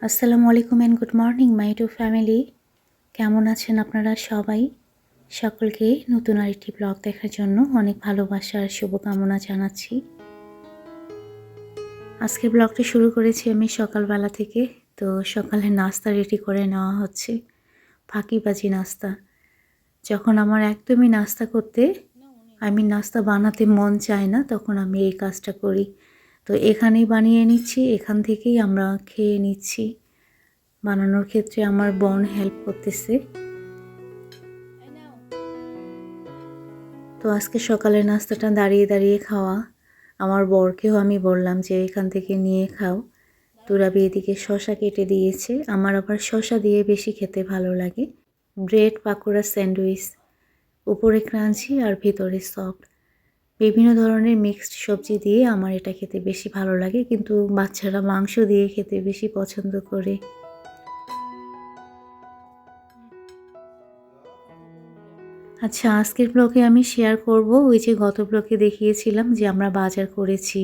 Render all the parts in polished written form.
আসসালামু আলাইকুম and good morning my to family. কেমন আছেন আপনারা সবাই? সকলকে নতুন আরেকটি ব্লগ দেখার জন্য অনেক ভালোবাসা আর শুভকামনা জানাচ্ছি। আজকের ব্লগটি শুরু করেছি আমি সকালবেলা থেকে। তো সকালে নাস্তা রেডি করে নেওয়া হচ্ছে, ফাঁকিবাজি নাস্তা। যখন আমার একদমই নাস্তা বানাতে মন চায় না, তখন আমি এই কাজটা করি। তো এখানেই বানিয়ে নিচ্ছি, এখান থেকেই আমরা খেয়ে নিচ্ছি। বানানোর ক্ষেত্রে আমার বোন হেল্প করতেছে। তো আজকে সকালের নাস্তাটা দাঁড়িয়ে দাঁড়িয়ে খাওয়া। আমার বরকেও আমি বললাম যে এখান থেকে নিয়ে খাও। তুরাবি এদিকে শসা কেটে দিয়েছে, আমার আবার শসা দিয়ে বেশি খেতে ভালো লাগে। ব্রেড পাকোড়া স্যান্ডউইচ, উপরে ক্রাঞ্চি আর ভিতরে সফট। বিভিন্ন ধরনের মিক্সড সবজি দিয়ে আমার এটা খেতে বেশি ভালো লাগে, কিন্তু বাচ্চারা মাংস দিয়ে খেতে বেশি পছন্দ করে। আচ্ছা, আজকের ব্লগে আমি শেয়ার করব ওই যে গত ব্লগে দেখিয়েছিলাম যে আমরা বাজার করেছি,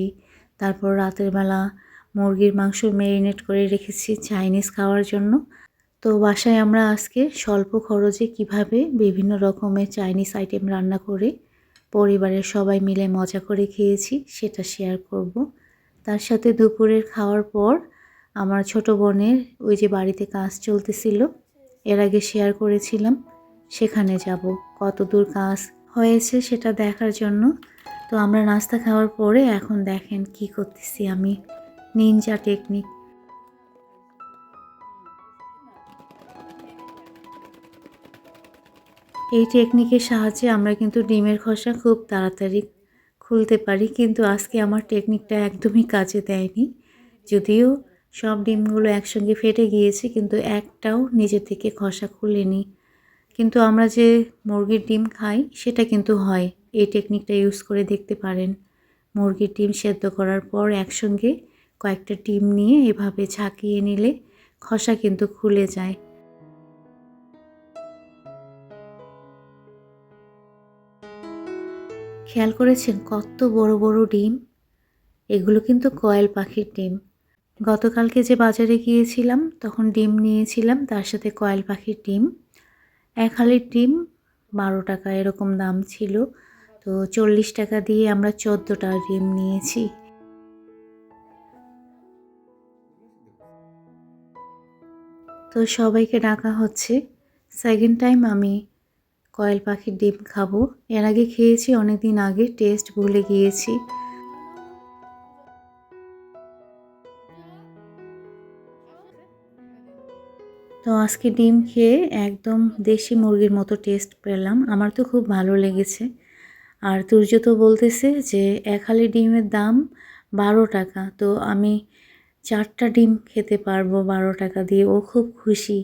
তারপর রাতের বেলা মুরগির মাংস ম্যারিনেট করে রেখেছি চাইনিজ খাওয়ার জন্য। তো বাসায় আমরা আজকে স্বল্প খরচে কিভাবে বিভিন্ন রকমের চাইনিজ আইটেম রান্না করে পরিবারের সবাই মিলে মজা করে খেয়েছি সেটা শেয়ার করব। তার সাথে দুপুরের খাওয়ার পর আমার ছোট বোনের ওই যে বাড়িতে কাজ চলতেছিল, এর আগে শেয়ার করেছিলাম, সেখানে যাব কত দূর কাজ হয়েছে সেটা দেখার জন্য। তো আমরা নাস্তা খাওয়ার পরে এখন দেখেন কি করতেছি আমি, নিনজা টেকনিক। এই টেকনিকের সাহায্যে আমরা কিন্তু ডিমের খোসা খুব তাড়াতাড়ি খুলতে পারি, কিন্তু আজকে আমার টেকনিকটা একদমই কাজে দেয়নি। যদিও সব ডিমগুলো একসঙ্গে ফেটে গিয়েছে, কিন্তু একটাও নিজে থেকে খোসা খুলেনি। কিন্তু আমরা যে মুরগির ডিম খাই সেটা কিন্তু হয়। এই টেকনিকটা ইউজ করে দেখতে পারেন। মুরগির ডিম সেদ্ধ করার পর একসঙ্গে কয়েকটা ডিম নিয়ে এভাবে ঝাঁকিয়ে নিলে খোসা কিন্তু খুলে যায়। খেয়াল করেছেন কত বড় বড় ডিম? এগুলো কিন্তু কয়েল পাখির ডিম। গতকালকে যে বাজারে গিয়েছিলাম তখন ডিম নিয়েছিলাম, তার সাথে কয়েল পাখির ডিম। এক হালির ডিম 12 টাকা এরকম দাম ছিল। তো 40 টাকা দিয়ে আমরা 14টা ডিম নিয়েছি। তো সবাইকে ডাকা হচ্ছে। সেকেন্ড টাইম আমি কয়েল পাখির ডিম খাবো। এর আগে খেয়েছি অনেক দিন আগে, টেস্ট ভুলে গিয়েছি। তো আজকে ডিম খেয়ে একদম দেশি মুরগির মতো টেস্ট পেলাম। আমার তো খুব ভালো লেগেছে। আর তুর্য তো বলতেছে যে এক হালি ডিমের দাম 12 টাকা, তো আমি 4টা ডিম খেতে পারবো 12 টাকা দিয়ে। ও খুব খুশি।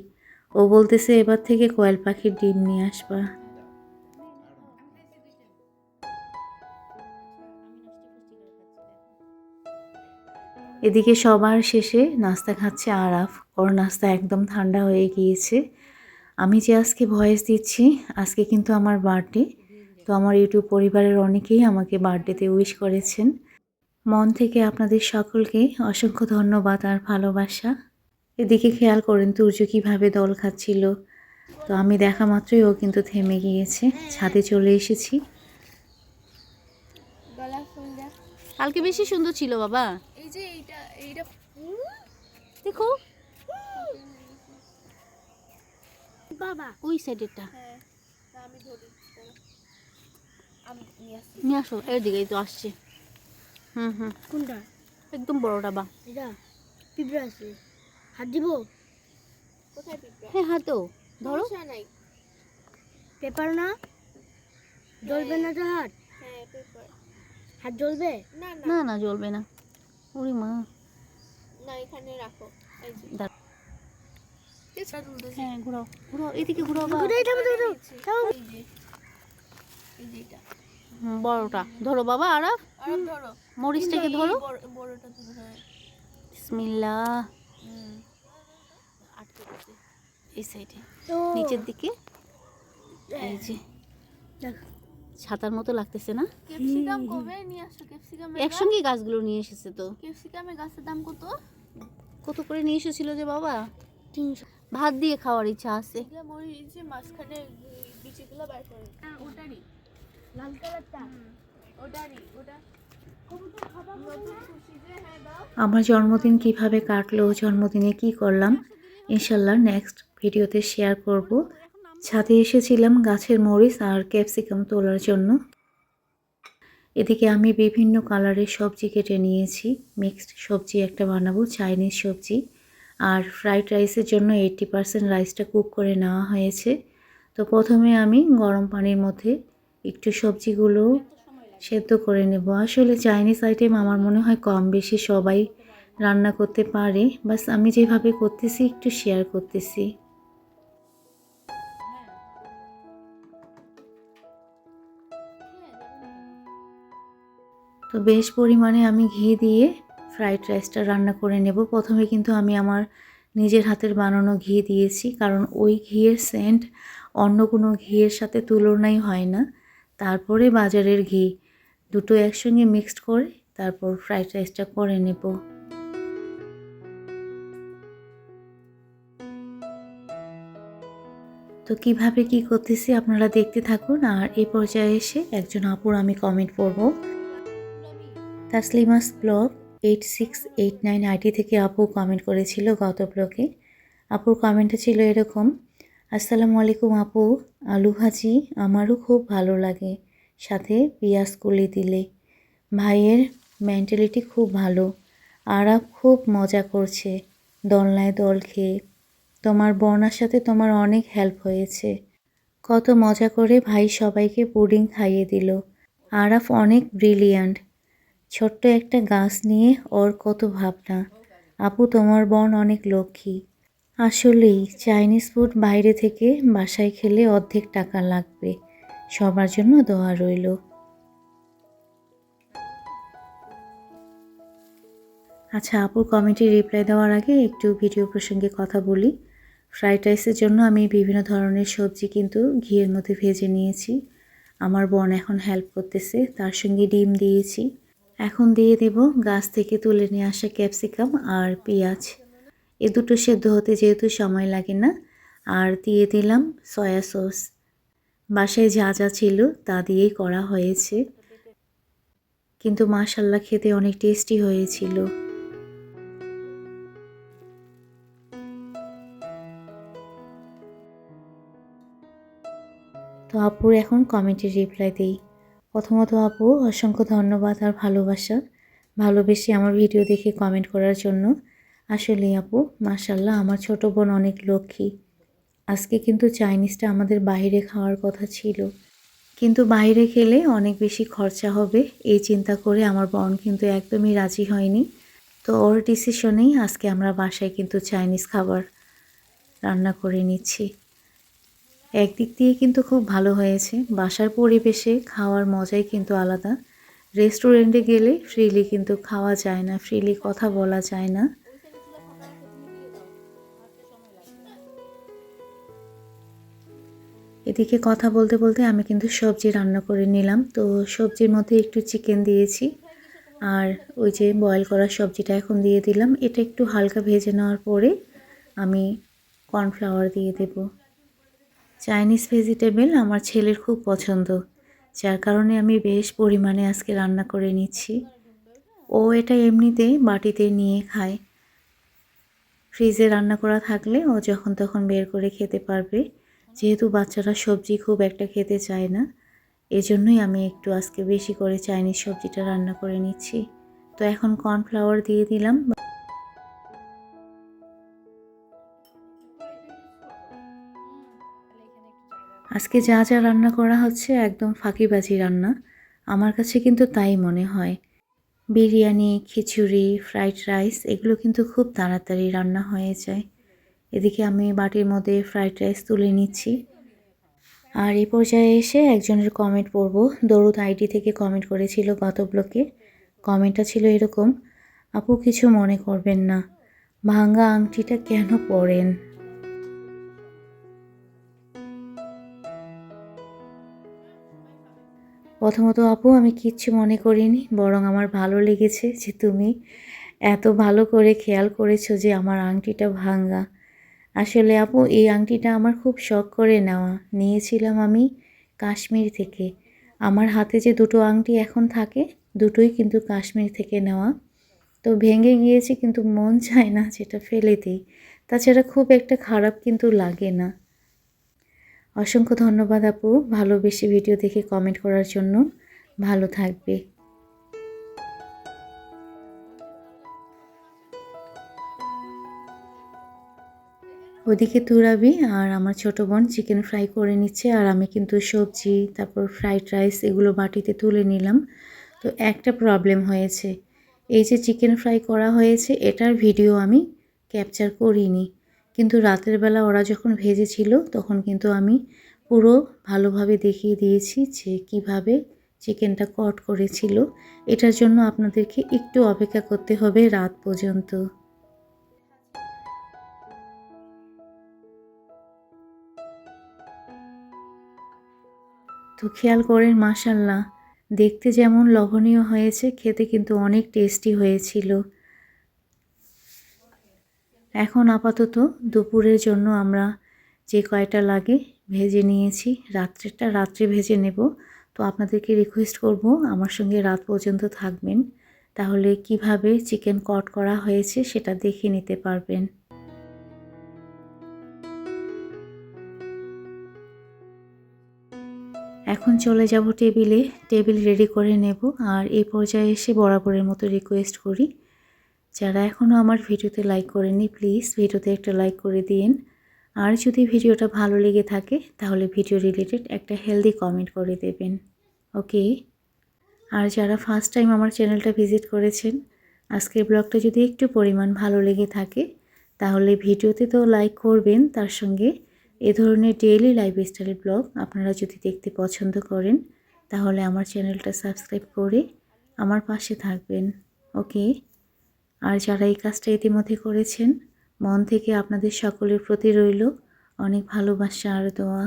ও বলতেছে এবার থেকে কয়েল পাখির ডিম নিয়ে আসবা। এদিকে সবার শেষে নাস্তা খাচ্ছে আরাফ। ওর নাস্তা একদম ঠান্ডা হয়ে গিয়েছে। আমি যে আজকে ভয়েস দিচ্ছি, আজকে কিন্তু আমার বার্থডে। তো আমার ইউটিউব পরিবারের অনেকেই আমাকে বার্থডেতে উইশ করেছেন। মন থেকে আপনাদের সকলকে অসংখ্য ধন্যবাদ আর ভালোবাসা। এদিকে খেয়াল করেন তুর্য কীভাবে দল খাচ্ছিল। তো আমি দেখা মাত্রই ও কিন্তু থেমে গিয়েছে। ছাদে চলে এসেছি। কালকে বেশি সুন্দর ছিল বাবা। এই যে এইটা দেখো বাবা ওই সাইডেরটা হ্যাঁ আমি ধরি আমি নিয়ে আসো, এর দিকেই তো আসছে। কোনটা একদম বড়টা বা এটা পিঁপড়া আছে, হাত দিব? কোথায় পিঁপড়া? হ্যাঁ হাতো ধরো। নাই পেপার না জ্বলবে না তো হাত? হ্যাঁ পেপার। হাত জ্বলবে না? না না জ্বলবে না। ওরে মা, না এখানে রাখো। এই যে হ্যাঁ ঘোরাও ঘোরাও, এদিকে ঘোরাও বা। এই যে এটা বড়টা ধরো বাবা। আর আর ধরো মরিচটাকে ধরো। বড়টা ধরো। হ্যাঁ বিসমিল্লাহ। আটকে গেছে এই সাইডে নিচের দিকে। এই যে ছাতার মতো লাগতেছে না? ক্যাপসিকাম কবে নিয়ে আসো? ক্যাপসিকাম একসঙ্গে গাছগুলো নিয়ে এসেছে তো। ক্যাপসিকামের গাছের দাম কত? কত করে নিয়ে এসেছিল যে বাবা? 300 ভাত দিয়ে খাওয়ার ইচ্ছা আছে। লাল কালারটা আমার জন্মদিন কিভাবে কাটলো, জন্মদিনে কি করলাম, ইনশাল্লাহ নেক্সট ভিডিওতে শেয়ার করব। ছাদে এসেছিলাম গাছের মরিচ আর ক্যাপসিকাম তোলার জন্য। এদিকে আমি বিভিন্ন কালারের সবজি কেটে নিয়েছি। মিক্সড সবজি একটা বানাবো, চাইনিজ সবজি। আর ফ্রাইড রাইসের জন্য 80% রাইসটা কুক করে নেওয়া হয়েছে। তো প্রথমে আমি গরম পানির মধ্যে একটু সবজিগুলো সেদ্ধ করে নেব। আসলে চাইনিজ আইটেম আমার মনে হয় কম বেশি সবাই রান্না করতে পারে, বাস আমি যেভাবে করতেছি একটু শেয়ার করতেছি। তো বেশ পরিমাণে আমি ঘি দিয়ে ফ্রাইড রাইসটা রান্না করে নেব। প্রথমে কিন্তু আমি আমার নিজের হাতের বানানো ঘি দিয়েছি, কারণ ওই ঘিয়ের সেন্ট অন্য কোনো ঘিয়ের সাথে তুলনাই হয় না। তারপরে বাজারের ঘি, দুটো একসঙ্গে মিক্সড করে তারপর ফ্রাইড রাইসটা করে নেব। তো কিভাবে কি করতেছি আপনারা দেখতে থাকুন। আর এই পর্যায়ে এসে একজন আপুর আমি কমেন্ট পড়ব। তাসলিমাস ব্লগ 8689 আইডি থেকে আপু কমেন্ট করেছিল গত ব্লগে। আপুর কমেন্টটা ছিল এরকম: আসসালামু আলাইকুম আপু, আলু ভাজি আমারও খুব ভালো লাগে, সাথে পেঁয়াজ কলি দিলে। ভাইয়ের মেন্টালিটি খুব ভালো, আরাব খুব মজা করছে দোলনায় দোল খেয়ে। তোমার বোনার সাথে তোমার অনেক হেল্প হয়েছে। কত মজা করে ভাই সবাইকে পুডিং খাইয়ে দিল। আরাফ অনেক ব্রিলিয়ান্ট, ছোট্ট একটা গাছ নিয়ে ওর কত ভাবনা। আপু তোমার বোন অনেক লক্ষ্মী। আসলেই চাইনিজ ফুড বাইরে থেকে বাসায় খেলে অর্ধেক টাকা লাগবে। সবার জন্য দোয়া রইল। আচ্ছা, আপুর কমেন্টে রিপ্লাই দেওয়ার আগে একটু ভিডিও প্রসঙ্গে কথা বলি। ফ্রাইড রাইসের জন্য আমি বিভিন্ন ধরনের সবজি কিন্তু ঘিয়ের মধ্যে ভেজে নিয়েছি। আমার বোন এখন হেল্প করতেছে, তার সঙ্গে ডিম দিয়েছি। এখন দিয়ে দেব গাছ থেকে তুলে নিয়ে আসা ক্যাপসিকাম আর পেঁয়াজ। এ দুটো সেদ্ধ হতে যেহেতু সময় লাগে না। আর দিয়ে দিলাম সয়া সস। বাসায় যা যা ছিল তা দিয়েই করা হয়েছে, কিন্তু মাশাল্লাহ খেতে অনেক টেস্টি হয়েছিল। তো আপুর এখন কমেন্টে রিপ্লাই দিই। প্রথমত আপু অসংখ্য ধন্যবাদ আর ভালোবাসা, ভালোবেসে আমার ভিডিও দেখে কমেন্ট করার জন্য। আসলে আপু মাশাল্লাহ আমার ছোট বোন অনেক লক্ষ্মী। আজকে কিন্তু চাইনিজটা আমাদের বাইরে খাওয়ার কথা ছিল, কিন্তু বাইরে খেলে অনেক বেশি খরচা হবে এই চিন্তা করে আমার বোন কিন্তু একদমই রাজি হয়নি। তো ওর ডিসিশনেই আজকে আমরা বাসায় কিন্তু চাইনিজ খাবার রান্না করে নিচ্ছি। একদিক দিয়ে কিন্তু খুব ভালো হয়েছে, বাসার পরিবেশে খাওয়ার মজাই কিন্তু আলাদা। রেস্টুরেন্টে গেলে ফ্রিলি কিন্তু খাওয়া যায় না, ফ্রিলি কথা বলা যায় না। এদিকে কথা বলতে বলতে আমি কিন্তু সবজি রান্না করে নিলাম। তো সবজির মধ্যে একটু চিকেন দিয়েছি, আর ওই যে বয়েল করা সবজিটা এখন দিয়ে দিলাম। এটা একটু হালকা ভেজে নেওয়ার পরে আমি কর্নফ্লাওয়ার দিয়ে দেব। চাইনিজ ভেজিটেবল আমার ছেলের খুব পছন্দ, যার কারণে আমি বেশ পরিমাণে আজকে রান্না করে নিচ্ছি। ও এটা এমনিতে বাটিতে নিয়ে খায়, ফ্রিজে রান্না করা থাকলে ও যখন তখন বের করে খেতে পারবে। যেহেতু বাচ্চারা সবজি খুব একটা খেতে চায় না, এজন্যই আমি একটু আজকে বেশি করে চাইনিজ সবজিটা রান্না করে নিচ্ছি। তো এখন কর্নফ্লাওয়ার দিয়ে দিলাম। আজকে যা যা রান্না করা হচ্ছে একদম ফাঁকিবাজি রান্না, আমার কাছে কিন্তু তাই মনে হয়। বিরিয়ানি, খিচুড়ি, ফ্রাইড রাইস এগুলো কিন্তু খুব তাড়াতাড়ি রান্না হয়ে যায়। এদিকে আমি বাটির মধ্যে ফ্রাইড রাইস তুলে নিচ্ছি। আর এই পর্যায়ে এসে একজনের কমেন্ট পড়ব। দরুদ আইডি থেকে কমেন্ট করেছিল গত ব্লকে। কমেন্টটা ছিল এরকম: আপু কিছু মনে করবেন না, ভাঙ্গা আংটিটা কেন পরেন? প্রথমত আপু আমি কিচ্ছু মনে করিনি, বরং আমার ভালো লেগেছে যে তুমি এত ভালো করে খেয়াল করেছো যে আমার আংটিটা ভাঙা। আসলে আপু এই আংটিটা আমার খুব শখ করে নেওয়া, নিয়েছিলাম আমি কাশ্মীর থেকে। আমার হাতে যে দুটো আংটি এখন থাকে দুটোই কিন্তু কাশ্মীর থেকে নেওয়া। তো ভেঙে গিয়েছে কিন্তু মন চায় না যেটা ফেলে দিই। তাছাড়া খুব একটা খারাপ কিন্তু লাগে না। অসংখ্য ধন্যবাদ আপু ভালোবেসে ভিডিও দেখে কমেন্ট করার জন্য। ভালো থাকবে। ওদিকে তুরাবি আর আমার ছোট বোন চিকেন ফ্রাই করে নিচ্ছে, আর আমি কিন্তু সবজি তারপর ফ্রাইড রাইস এগুলো বাটিতে তুলে নিলাম। তো একটা প্রবলেম হয়েছে, এই যে চিকেন ফ্রাই করা হয়েছে এটার ভিডিও আমি ক্যাপচার করিনি, কিন্তু রাতের বেলা ওরা যখন ভেজেছিল তখন কিন্তু আমি পুরো ভালোভাবে দেখিয়ে দিয়েছি যে কিভাবে চিকেনটা কট করেছিল। এটার জন্য আপনাদেরকে একটু অপেক্ষা করতে হবে রাত পর্যন্ত। তো খেয়াল করেন মাশাল্লাহ, দেখতে যেমন লোভনীয় হয়েছে খেতে কিন্তু অনেক টেস্টি হয়েছিল। এখন আপাতত দুপুরের জন্য আমরা যে কয়টা লাগে ভেজে নিয়েছি, রাত্রেরটা রাত্রে ভেজে নেব। তো আপনাদেরকে রিকোয়েস্ট করব আমার সঙ্গে রাত পর্যন্ত থাকবেন, তাহলে কিভাবে চিকেন কট করা হয়েছে সেটা দেখে নিতে পারবেন। এখন চলে যাব টেবিলে, টেবিল রেডি করে নেব। আর এই পর্যায়ে এসে বরাবরের মতো রিকোয়েস্ট করি, যারা এখনও আমার ভিডিওতে লাইক করেনি প্লিজ ভিডিওতে একটা লাইক করে দিন। আর যদি ভিডিওটা ভালো লেগে থাকে তাহলে ভিডিও রিলেটেড একটা হেলদি কমেন্ট করে দেবেন। ওকে। আর যারা ফার্স্ট টাইম আমার চ্যানেলটা ভিজিট করেছেন, আজকের ব্লগটা যদি একটু পরিমাণ ভালো লেগে থাকে তাহলে ভিডিওতে তো লাইক করবেন, তার সঙ্গে এ ধরনের ডেইলি লাইফস্টাইল ব্লগ আপনারা যদি দেখতে পছন্দ করেন তাহলে আমার চ্যানেলটা সাবস্ক্রাইব করে আমার পাশে থাকবেন। ওকে। আর যারা এই কাজটা ইতিমধ্যে করেছেন মন থেকে আপনাদের সকলের প্রতি রইল অনেক ভালোবাসা আর দোয়া।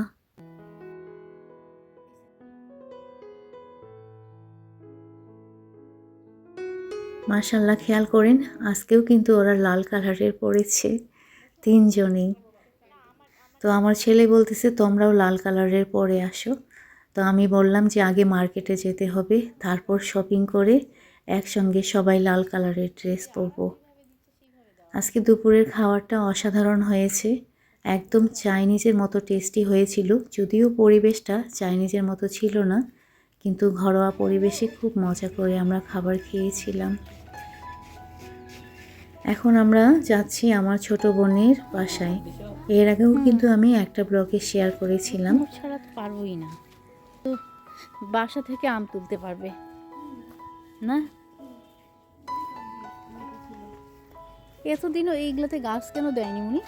মাশাল্লাহ খেয়াল করেন আজকেও কিন্তু ওরা লাল কালারের পরেছে তিনজনেই। তো আমার ছেলে বলতেছে তোমরাও লাল কালারের পরে আসো। তো আমি বললাম যে আগে মার্কেটে যেতে হবে, তারপর শপিং করে একসঙ্গে সবাই লাল কালারের ড্রেস পরবো। আজকে দুপুরের খাবারটা অসাধারণ হয়েছে, একদম চাইনিজের মতো টেস্টি হয়েছিল। যদিও পরিবেশটা চাইনিজের মতো ছিল না, কিন্তু ঘরোয়া পরিবেশে খুব মজা করে আমরা খাবার খেয়েছিলাম। এখন আমরা যাচ্ছি আমার ছোট বোনের বাসায়। এর আগেও কিন্তু আমি একটা ব্লগে শেয়ার করেছিলাম। ছাড়া তো পারবোই না, তো বাসা থেকে আম তুলতে পারবে না? এতদিনও এইগুলোতে গাছ কেন দেয়নি উনি?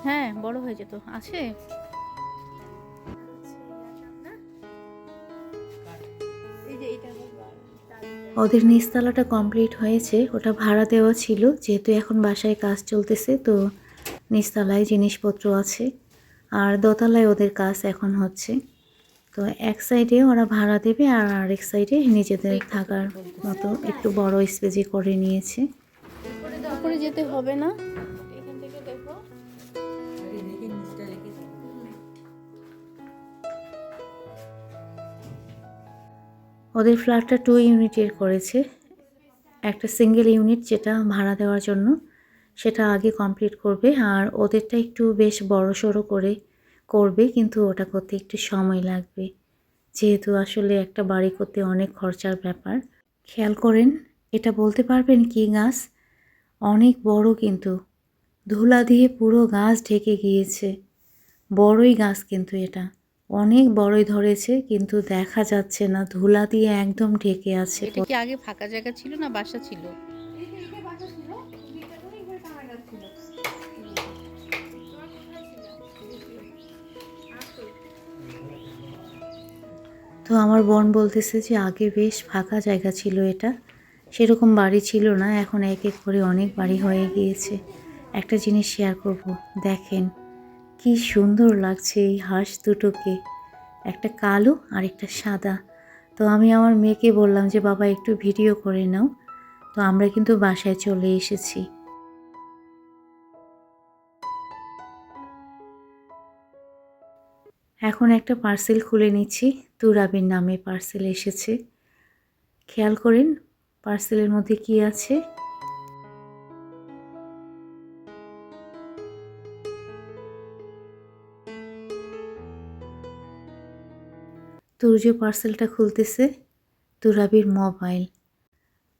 হ্যাঁ বড় হয়ে যেত। আছে ওদের নিচতলাটা কমপ্লিট হয়েছে, ওটা ভাড়া দেওয়া ছিল, যেহেতু এখন বাসায় কাজ চলতেছে তো নিচতলায় জিনিসপত্র আছে, আর দোতলায় ওদের কাজ এখন হচ্ছে। তো এক সাইডে ওরা ভাড়া দেবে আর আরেক সাইডে নিজেদের থাকার মতো একটু বড় স্পেসে করে নিয়েছে। উপরে যেতে হবে না? ওদের ফ্ল্যাটটা 2 ইউনিটের করেছে, একটা সিঙ্গেল ইউনিট যেটা ভাড়া দেওয়ার জন্য সেটা আগে কমপ্লিট করবে, আর ওদেরটা একটু বেশ বড়সড় করে করবে, কিন্তু ওটা করতে একটু সময় লাগবে, যেহেতু আসলে একটা বাড়ি করতে অনেক খরচার ব্যাপার। খেয়াল করেন এটা বলতে পারবেন কি গাছ? অনেক বড়, কিন্তু ধুলা দিয়ে পুরো গাছ ঢেকে গিয়েছে। বড়ই গাছ, কিন্তু এটা অনেক বড়ই ধরেছে কিন্তু দেখা যাচ্ছে না, ধুলা দিয়ে একদম ঢেকে আছে। এটা কি আগে ফাঁকা জায়গা ছিল না বাসা ছিল? তো আমার বোন বলতেছে যে আগে বেশ ফাঁকা জায়গা ছিল, এটা সেরকম বাড়ি ছিল না, এখন এক এক করে অনেক বাড়ি হয়ে গিয়েছে। একটা জিনিস শেয়ার করব, দেখেন কি সুন্দর লাগছে এই হাঁস দুটোকে, একটা কালো আর একটা সাদা। তো আমি আমার মেয়েকে বললাম যে বাবা একটু ভিডিও করে নাও। তো আমরা কিন্তু বাসায় চলে এসেছি। এখন একটা পার্সেল খুলে নিচ্ছি। তুরাবির নামে পার্সেল এসেছে। খেয়াল করেন পার্সেলের মধ্যে কি আছে। তুর্য পার্সেলটা খুলতেছে। তুরাবির মোবাইল।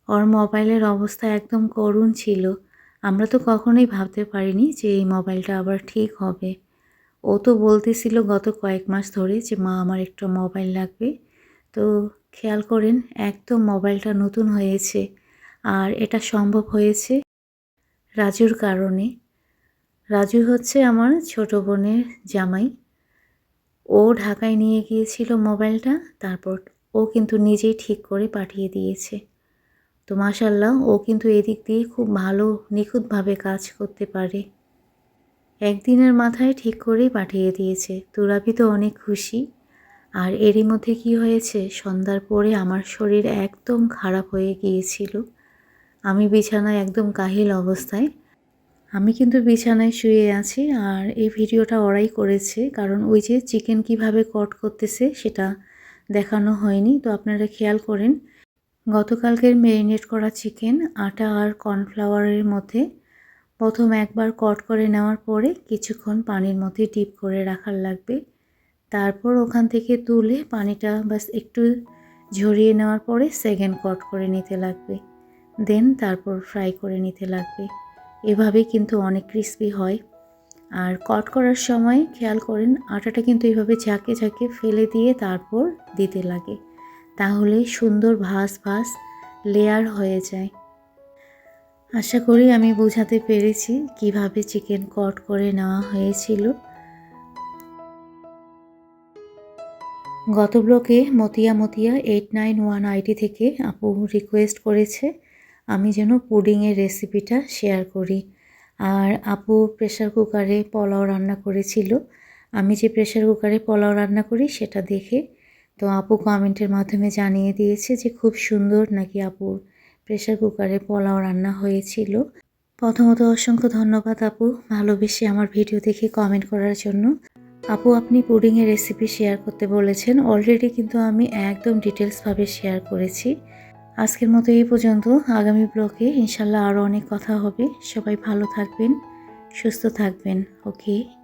ওর মোবাইলের অবস্থা একদম করুণ ছিল। আমরা তো কখনোই ভাবতে পারিনি যে এই মোবাইলটা আবার ঠিক হবে। ও তো বলতেছিল গত কয়েক মাস ধরে যে মা আমার একটা মোবাইল লাগবে। তো খেয়াল করেন একদম মোবাইলটা নতুন হয়েছে। আর এটা সম্ভব হয়েছে রাজুর কারণে। রাজু হচ্ছে আমার ছোট বোনের জামাই। ও ঢাকায় নিয়ে গিয়েছিল মোবাইলটা, তারপর ও কিন্তু নিজেই ঠিক করে পাঠিয়ে দিয়েছে। তো মাশাআল্লাহ ও কিন্তু এদিক দিয়ে খুব ভালো নিখুঁতভাবে কাজ করতে পারে। একদিনের মাথায় ঠিক করেই পাঠিয়ে দিয়েছে। তুরাবি তো অনেক খুশি। আর এরই মধ্যে কি হয়েছে, সন্ধ্যার পরে আমার শরীর একদম খারাপ হয়ে গিয়েছিল। আমি বিছানায় একদম কাহিল অবস্থায়। আমি কিন্তু বিছানায় শুয়ে আছি আর এই ভিডিওটা ওরাই করেছে, কারণ ওই যে চিকেন কিভাবে কট করতেছে সেটা দেখানো হয়নি। তো আপনারা খেয়াল করেন গতকালকের ম্যারিনেট করা চিকেন আটা আর কর্নফ্লাওয়ারের মধ্যে প্রথম একবার কট করে নেওয়ার পরে কিছুক্ষণ পানির মধ্যে ডিপ করে রাখার লাগবে। তারপর ওখান থেকে তুলে পানিটা বাস একটু ঝরিয়ে নেওয়ার পরে সেকেন্ড কট করে নিতে লাগবে। দেন তারপর ফ্রাই করে নিতে লাগবে। এভাবেই কিন্তু অনেক ক্রিস্পি হয়। আর কট করার সময় খেয়াল করেন আটাটা কিন্তু এইভাবে ঝাঁকে ঝাঁকে ফেলে দিয়ে তারপর দিতে লাগে, তাহলে সুন্দর ভাঁজ ভাঁজ লেয়ার হয়ে যায়। আশা করি আমি বোঝাতে পেরেছি কিভাবে চিকেন কট করে নেওয়া হয়েছিল। গত ব্লকে মতিয়া 891 আইডি থেকে আপু রিকোয়েস্ট করেছে আমি যেন পুডিংয়ের রেসিপিটা শেয়ার করি। আর আপু প্রেসার কুকারে পোলাও রান্না করেছিল। আমি যে প্রেসার কুকারে পোলাও রান্না করি সেটা দেখে তো আপু কমেন্টের মাধ্যমে জানিয়ে দিয়েছে যে খুব সুন্দর নাকি আপুর প্রেসার কুকারে পোলাও রান্না হয়েছিল। প্রথমত অসংখ্য ধন্যবাদ আপু ভালোবেসে আমার ভিডিও দেখে কমেন্ট করার জন্য। আপু আপনি পুডিংয়ের রেসিপি শেয়ার করতে বলেছেন, অলরেডি কিন্তু আমি একদম ডিটেলসভাবে শেয়ার করেছি। আজকের মতো এই পর্যন্ত। আগামী ব্লগে ইনশাল্লাহ আরও অনেক কথা হবে। সবাই ভালো থাকবেন, সুস্থ থাকবেন। ওকে।